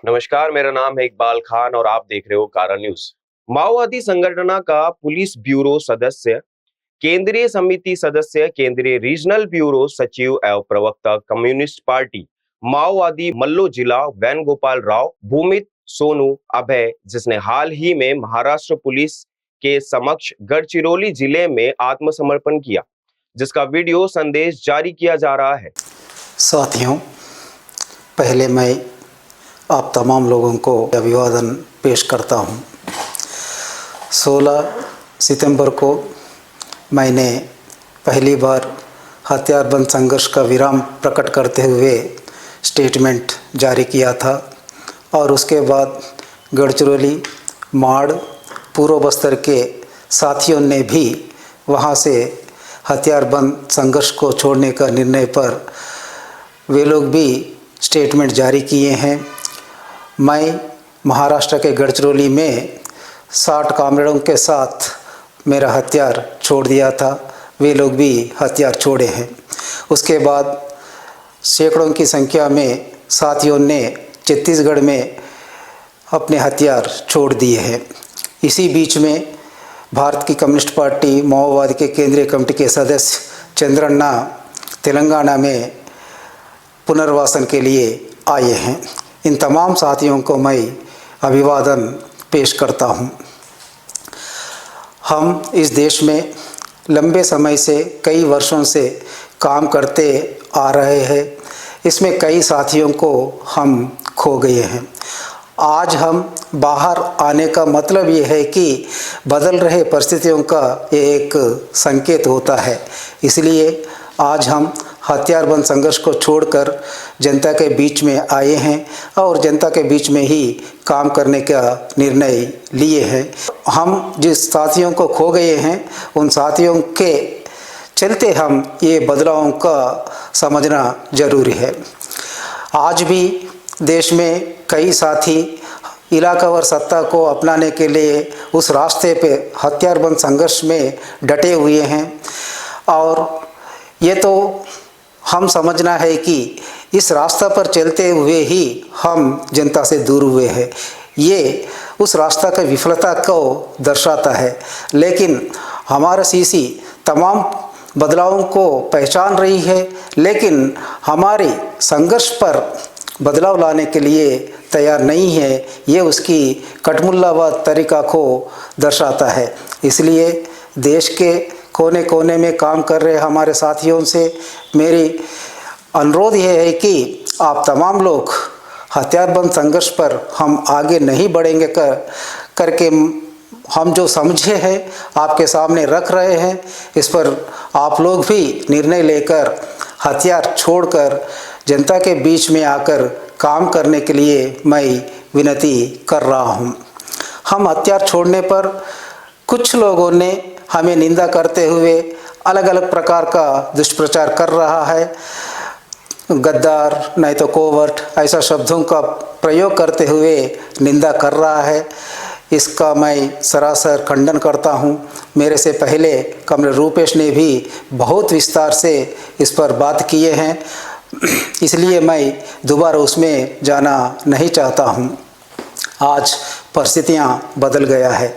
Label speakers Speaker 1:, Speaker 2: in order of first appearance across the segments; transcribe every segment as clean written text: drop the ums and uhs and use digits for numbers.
Speaker 1: नमस्कार, मेरा नाम है इकबाल खान और आप देख रहे हो कारा न्यूज। माओवादी संगठन का पुलिस ब्यूरो सदस्य, केंद्रीय समिति सदस्य, केंद्रीय रीजनल ब्यूरो सचिव एवं प्रवक्ता कम्युनिस्ट पार्टी माओवादी मल्लो जिला वेणुगोपाल राव भूमित सोनू अभय, जिसने हाल ही में महाराष्ट्र पुलिस के समक्ष गढ़चिरौली जिले में आत्मसमर्पण किया, जिसका वीडियो संदेश जारी किया जा रहा है।
Speaker 2: साथियों, पहले मैं आप तमाम लोगों को अभिवादन पेश करता हूं। 16 सितंबर को मैंने पहली बार हथियारबंद संघर्ष का विराम प्रकट करते हुए स्टेटमेंट जारी किया था और उसके बाद गढ़चिरौली, माड़, पूर्व बस्तर के साथियों ने भी वहां से हथियारबंद संघर्ष को छोड़ने का निर्णय पर वे लोग भी स्टेटमेंट जारी किए हैं। मैं महाराष्ट्र के गढ़चिरौली में 60 कामरेडों के साथ मेरा हथियार छोड़ दिया था, वे लोग भी हथियार छोड़े हैं। उसके बाद सैकड़ों की संख्या में साथियों ने छत्तीसगढ़ में अपने हथियार छोड़ दिए हैं। इसी बीच में भारत की कम्युनिस्ट पार्टी माओवादी के केंद्रीय कमेटी के सदस्य चंद्रन्ना तेलंगाना में पुनर्वासन के लिए आए हैं। इन तमाम साथियों को मैं अभिवादन पेश करता हूं। हम इस देश में लंबे समय से, कई वर्षों से काम करते आ रहे हैं। इसमें कई साथियों को हम खो गए हैं। आज हम बाहर आने का मतलब ये है कि बदल रहे परिस्थितियों का ये एक संकेत होता है। इसलिए आज हम हथियारबंद संघर्ष को छोड़कर जनता के बीच में आए हैं और जनता के बीच में ही काम करने का निर्णय लिए हैं। हम जिस साथियों को खो गए हैं उन साथियों के चलते हम ये बदलावों का समझना जरूरी है। आज भी देश में कई साथी इलाकावार सत्ता को अपनाने के लिए उस रास्ते पे हथियारबंद संघर्ष में डटे हुए हैं और ये तो हम समझना है कि इस रास्ता पर चलते हुए ही हम जनता से दूर हुए हैं। ये उस रास्ता की विफलता को दर्शाता है। लेकिन हमारा सीसी तमाम बदलावों को पहचान रही है, लेकिन हमारे संघर्ष पर बदलाव लाने के लिए तैयार नहीं है। ये उसकी कटमुल्लावाद तरीका को दर्शाता है। इसलिए देश के कोने कोने में काम कर रहे हमारे साथियों से मेरी अनुरोध यह है कि आप तमाम लोग हथियारबंद संघर्ष पर हम आगे नहीं बढ़ेंगे करके हम जो समझे हैं आपके सामने रख रहे हैं। इस पर आप लोग भी निर्णय लेकर हथियार छोड़कर जनता के बीच में आकर काम करने के लिए मैं विनती कर रहा हूं। हम हथियार छोड़ने पर कुछ लोगों ने हमें निंदा करते हुए अलग अलग प्रकार का दुष्प्रचार कर रहा है। गद्दार, नहीं तो कोवर्ट, ऐसा शब्दों का प्रयोग करते हुए निंदा कर रहा है। इसका मैं सरासर खंडन करता हूं। मेरे से पहले कमरेड रूपेश ने भी बहुत विस्तार से इस पर बात किए हैं, इसलिए मैं दोबारा उसमें जाना नहीं चाहता हूं। आज परिस्थितियां बदल गया है,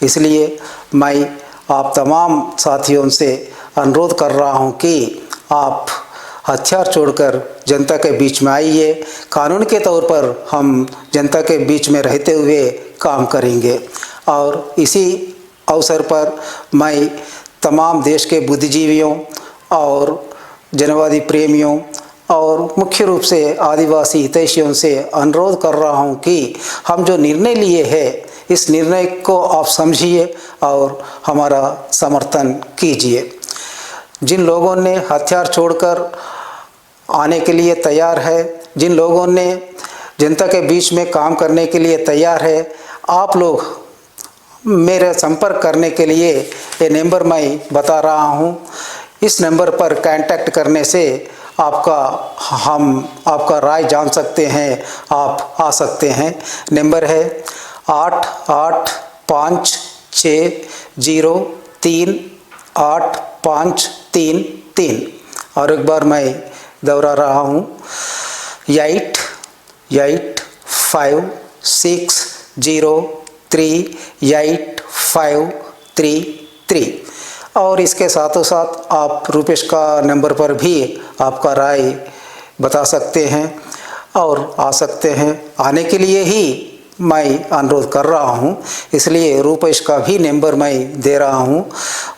Speaker 2: इसलिए मैं आप तमाम साथियों से अनुरोध कर रहा हूं कि आप हथियार छोड़कर जनता के बीच में आइए। कानून के तौर पर हम जनता के बीच में रहते हुए काम करेंगे। और इसी अवसर पर मैं तमाम देश के बुद्धिजीवियों और जनवादी प्रेमियों और मुख्य रूप से आदिवासी हितैषियों से अनुरोध कर रहा हूं कि हम जो निर्णय लिए हैं इस निर्णय को आप समझिए और हमारा समर्थन कीजिए। जिन लोगों ने हथियार छोड़कर आने के लिए तैयार है, जिन लोगों ने जनता के बीच में काम करने के लिए तैयार है, आप लोग मेरे संपर्क करने के लिए ये नंबर मैं बता रहा हूँ। इस नंबर पर कांटेक्ट करने से आपका राय जान सकते हैं, आप आ सकते हैं। नंबर है 8856038533 और एक बार मैं दोहरा रहा हूँ 8856038533। 86038533 और इसके साथों साथ आप रुपेश का नंबर पर भी आपका राय बता सकते हैं और आ सकते हैं। आने के लिए ही मैं अनुरोध कर रहा हूं, इसलिए रुपेश का भी नंबर मैं दे रहा हूं।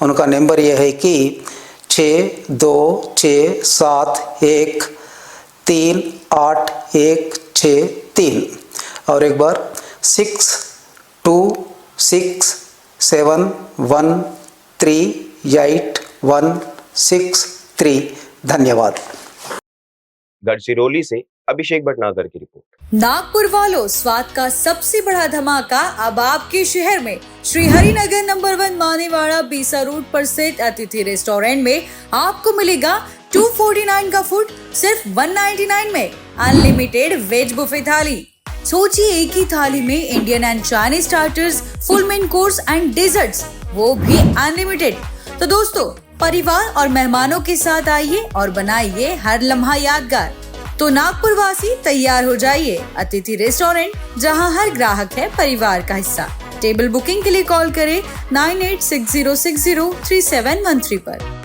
Speaker 2: उनका नंबर यह है कि 6267138163 और एक बार 6267138163। धन्यवाद।
Speaker 1: गढ़चिरौली से अभिषेक भटनागर की रिपोर्ट।
Speaker 3: नागपुर वालों, स्वाद का सबसे बड़ा धमाका अब आपके शहर में श्री हरिनगर नंबर 1 मानेवाड़ा बीसा रोड पर स्थित अतिथि रेस्टोरेंट में आपको मिलेगा 249 का फूड सिर्फ 199 में। अनलिमिटेड वेज बुफे थाली। सोचिए, एक ही थाली में Indian and Chinese starters, full main course and desserts, वो भी अनलिमिटेड। तो दोस्तों, परिवार और मेहमानों के साथ आइए और बनाइए हर लम्हा यादगार। तो नागपुर वासी तैयार हो जाइए। अतिथि रेस्टोरेंट, जहां हर ग्राहक है परिवार का हिस्सा। टेबल बुकिंग के लिए कॉल करें 9860603713 पर।